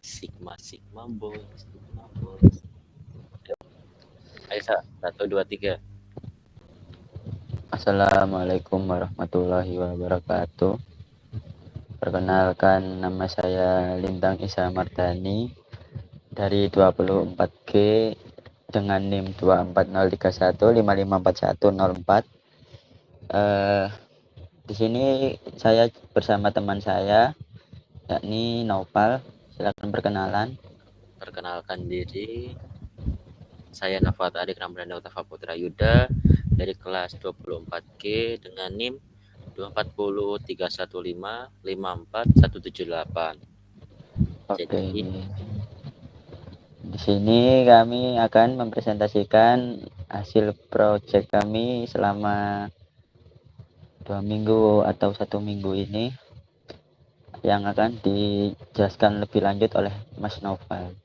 Sigma Sigma boy, Sigma boy. Ayo, satu dua tiga. Assalamualaikum warahmatullahi wabarakatuh. Perkenalkan, nama saya Lintang Isa Mardani dari 24G dengan NIM 24031554104. Di sini saya bersama teman saya yakni Naupal. Silakan perkenalan. Perkenalkan diri, saya Nafat Adik Ramdhani Utafa Putra Yuda dari kelas 24G dengan NIM 2403155547178. Oke, Jadi di sini kami akan mempresentasikan hasil proyek kami selama 2 minggu atau 1 minggu ini yang akan dijelaskan lebih lanjut oleh Mas Noval.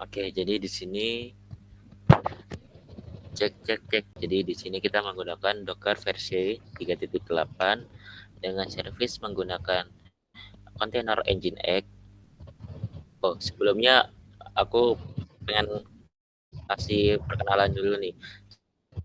oke, jadi di sini cek. Jadi di sini kita menggunakan Docker versi 3.8 dengan service menggunakan container Nginx. Oh, sebelumnya aku pengen kasih perkenalan dulu nih.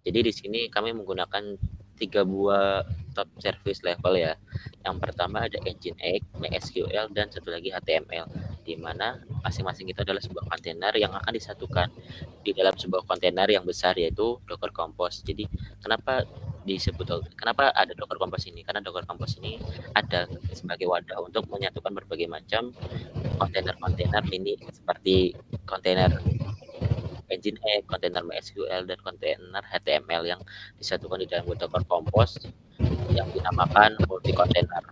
Jadi di sini kami menggunakan 3 buah top service level ya. Yang pertama ada Nginx, MySQL, dan satu lagi HTML, di mana masing-masing itu adalah sebuah kontainer yang akan disatukan di dalam sebuah kontainer yang besar, yaitu Docker Compose. Jadi kenapa ada Docker Compose ini? Karena Docker Compose ini ada sebagai wadah untuk menyatukan berbagai macam kontainer-kontainer mini seperti kontainer Nginx, kontainer MySQL, dan kontainer HTML yang disatukan di dalam Docker Compose yang dinamakan multi container.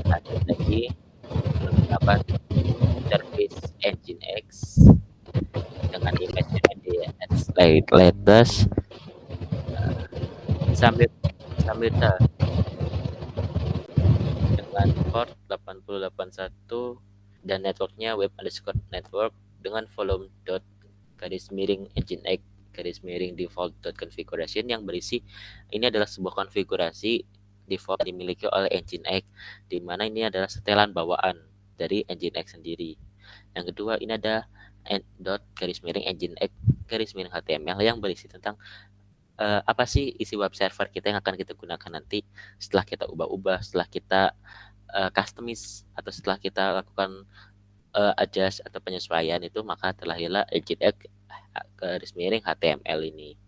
Ada lagi menggunakan service Nginx dengan image-nya di latest sambil sambil dengan port 8081 dan networknya web_network dengan volume .nginx default.configuration yang berisi ini adalah sebuah konfigurasi default yang dimiliki oleh Nginx, di mana ini adalah setelan bawaan dari Nginx sendiri. Yang kedua, ini ada nginx_html yang berisi tentang apa sih isi web server kita yang akan kita gunakan nanti setelah kita ubah-ubah, setelah kita customize, atau setelah kita lakukan adjust atau penyesuaian itu, maka terlahirlah Nginx_html ini.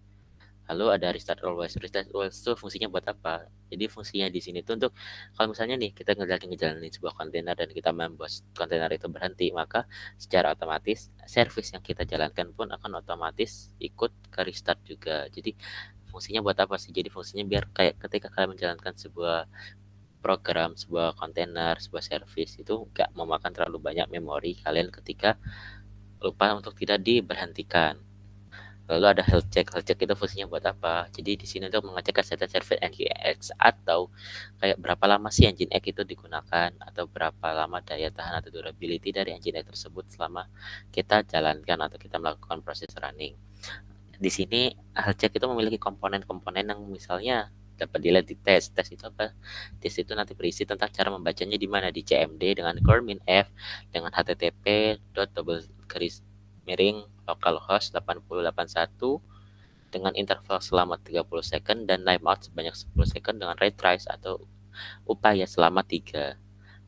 Lalu ada restart always. Restart always itu fungsinya buat apa? Jadi fungsinya di sini tuh untuk kalau misalnya nih kita ngejalanin sebuah kontainer dan kita membuat kontainer itu berhenti, maka secara otomatis service yang kita jalankan pun akan otomatis ikut ke restart juga. Jadi fungsinya buat apa sih? Jadi fungsinya biar kayak ketika kalian menjalankan sebuah program, sebuah kontainer, sebuah service itu nggak memakan terlalu banyak memori kalian ketika lupa untuk tidak diberhentikan. Lalu ada health check. Health check itu fungsinya buat apa? Jadi di sini untuk mengecek kesehatan service Nginx, atau kayak berapa lama sih Nginx itu digunakan, atau berapa lama daya tahan atau durability dari Nginx tersebut selama kita jalankan atau kita melakukan proses running. Di sini health check itu memiliki komponen-komponen yang misalnya dapat dilihat di tes. Tes itu apa? Tes itu nanti berisi tentang cara membacanya di mana, di CMD dengan core minf, dengan http localhost 8081 dengan interval selama 30 second dan timeout sebanyak 10 second dengan rate trace atau upaya selama 3.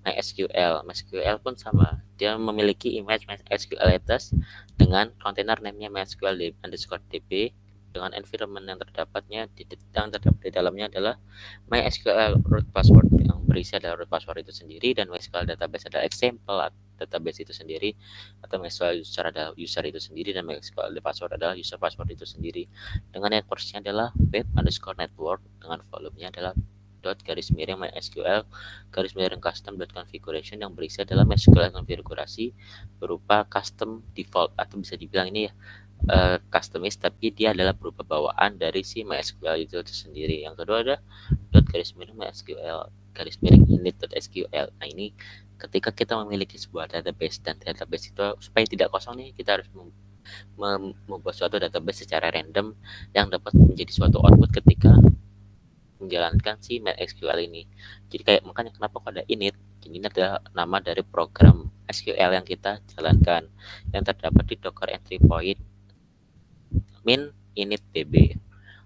MySQL pun sama, dia memiliki image MySQL latest dengan container name-nya MySQL_db dengan environment yang terdapat di dalamnya adalah MySQL root password yang berisi adalah root password itu sendiri, dan MySQL database adalah example database itu sendiri, atau MySQL user adalah user itu sendiri, dan MySQL password adalah user password itu sendiri. Dengan networknya adalah web_network dengan volumenya adalah .MySQL custom configuration yang berisi adalah MySQL konfigurasi berupa custom default, atau bisa dibilang ini ya customize, tapi dia adalah berupa bawaan dari si MySQL itu sendiri. Yang kedua ada .MySQL init.sql. Nah, ini ketika kita memiliki sebuah database, dan database itu supaya tidak kosong nih, kita harus membuat suatu database secara random yang dapat menjadi suatu output ketika menjalankan si MySQL ini. Jadi kayak makanya kenapa kok ada init. Ini adalah nama dari program SQL yang kita jalankan yang terdapat di Docker entry point min init db.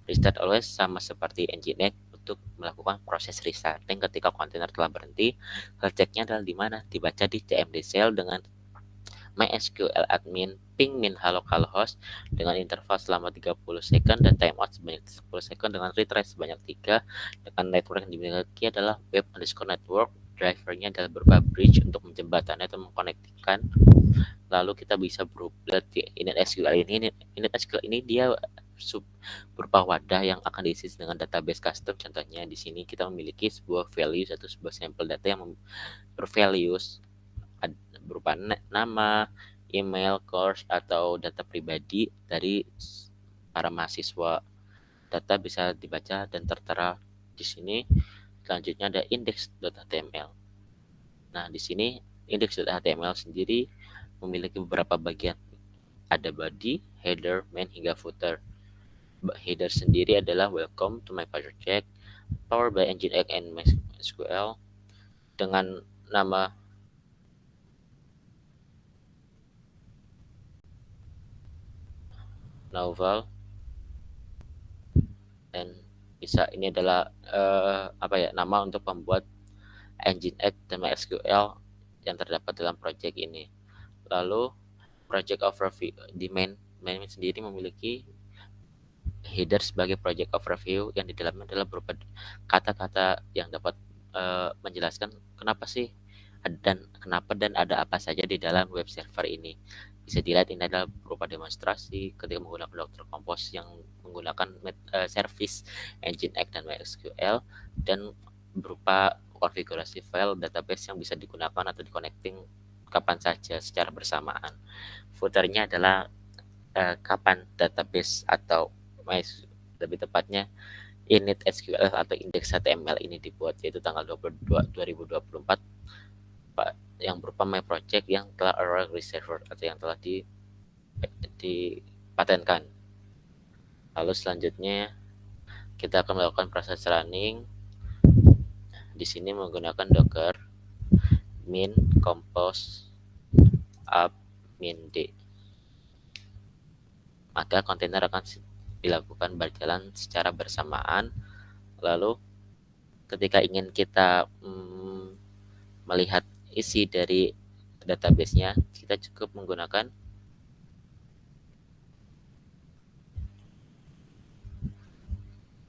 Restart always sama seperti Nginx untuk melakukan proses restarting ketika kontainer telah berhenti. Ceknya adalah di mana? Dibaca di cmd shell dengan MySQL admin ping min localhost dengan interval selama 30 second dan timeout sebanyak 10 second dengan retry sebanyak 3. Dengan network yang dimiliki adalah web_network. Drivernya adalah berupa bridge untuk menjembatani atau mengkonektikan. Lalu kita bisa berubah di init SQL ini. Init SQL ini dia berupa wadah yang akan diisi dengan database custom. Contohnya di sini kita memiliki sebuah values atau sebuah sampel data yang bervalues berupa nama, email, course, atau data pribadi dari para mahasiswa. Data bisa dibaca dan tertera di sini. Selanjutnya ada index.html. Nah, di sini index.html sendiri memiliki beberapa bagian. Ada body, header, main, hingga footer. Header sendiri adalah welcome to my project, powered by Nginx and MySQL, dengan nama novel, dan bisa ini adalah nama untuk membuat Nginx dan MySQL yang terdapat dalam project ini. Lalu project overview di main sendiri memiliki header sebagai project overview yang di dalamnya adalah berupa kata-kata yang dapat menjelaskan kenapa dan ada apa saja di dalam web server ini. Bisa dilihat ini adalah berupa demonstrasi ketika menggunakan Docker Compose yang menggunakan service Nginx dan MySQL, dan berupa konfigurasi file database yang bisa digunakan atau di-connecting kapan saja secara bersamaan. Footernya adalah kapan database atau lebih tepatnya init SQL atau index.html ini dibuat, yaitu tanggal 22 2024 yang berupa my project yang telah already reserved atau yang telah dipatenkan. Lalu selanjutnya kita akan melakukan proses running. Di sini menggunakan docker min compose up min d. Maka kontainer akan dilakukan berjalan secara bersamaan. Lalu ketika ingin kita melihat isi dari database-nya, kita cukup menggunakan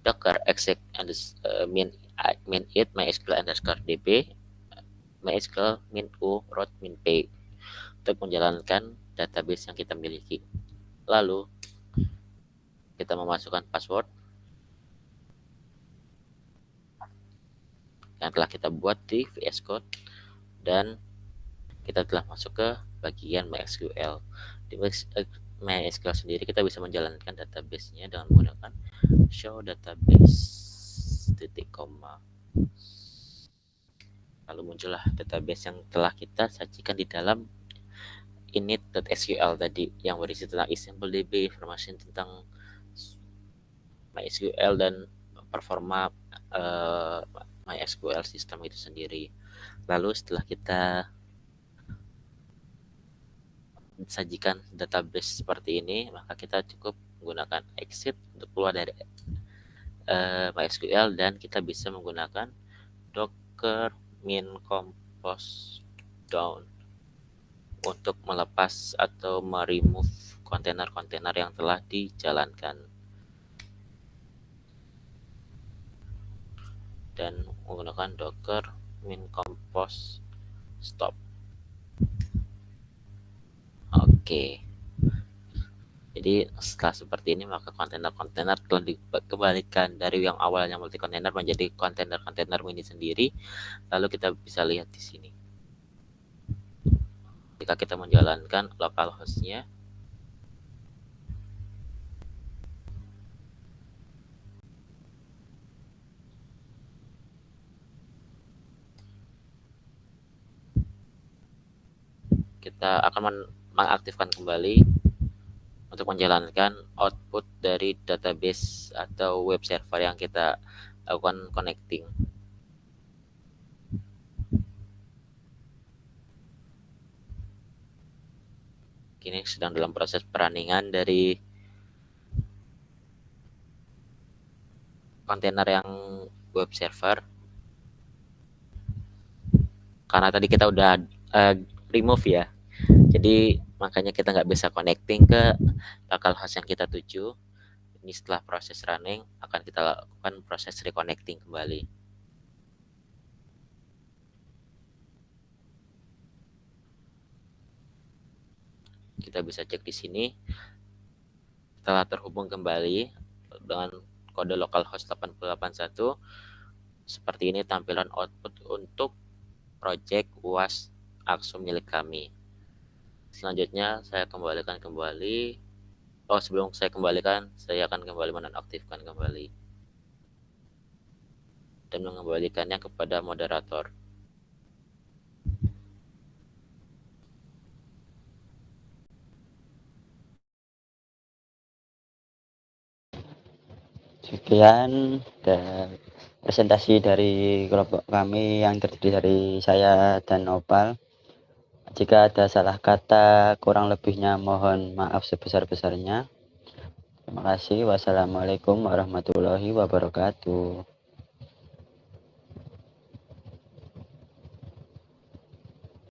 docker exec min it mysql underscore db mysql min u root min p untuk menjalankan database yang kita miliki. Lalu kita memasukkan password yang telah kita buat di VS Code, dan kita telah masuk ke bagian MySQL. Di MySQL sendiri kita bisa menjalankan database-nya dengan menggunakan show database titik koma. Lalu muncullah database yang telah kita sajikan di dalam init.sql tadi, yang berisi tentang ExampleDB, informasi tentang MySQL dan performa MySQL sistem itu sendiri. Lalu setelah kita sajikan database seperti ini, maka kita cukup menggunakan exit untuk keluar dari MySQL, dan kita bisa menggunakan docker min compose down untuk melepas atau meremove kontainer-kontainer yang telah dijalankan, dan menggunakan docker min compose stop. Oke. Jadi setelah seperti ini, maka kontainer-kontainer telah dikembalikan dari yang awalnya multi kontainer menjadi kontainer-kontainer mini sendiri. Lalu kita bisa lihat di sini. Jika kita menjalankan localhost-nya, kita akan mengaktifkan kembali untuk menjalankan output dari database atau web server yang kita lakukan connecting. ini sedang dalam proses perunningan dari kontainer yang web server, karena tadi kita udah remove ya, jadi makanya kita nggak bisa connecting ke localhost yang kita tuju. Ini setelah proses running akan kita lakukan proses reconnecting kembali. Kita bisa cek di sini, setelah terhubung kembali dengan kode localhost 8081, seperti ini tampilan output untuk project UAS Aksum milik kami. Selanjutnya saya kembalikan kembali. Sebelum saya kembalikan, saya akan kembali menonaktifkan kembali dan mengembalikannya kepada moderator. Sekian dan presentasi dari kelompok kami yang terdiri dari saya dan Opal. Jika ada salah kata, kurang lebihnya mohon maaf sebesar-besarnya. Terima kasih. Wassalamualaikum warahmatullahi wabarakatuh.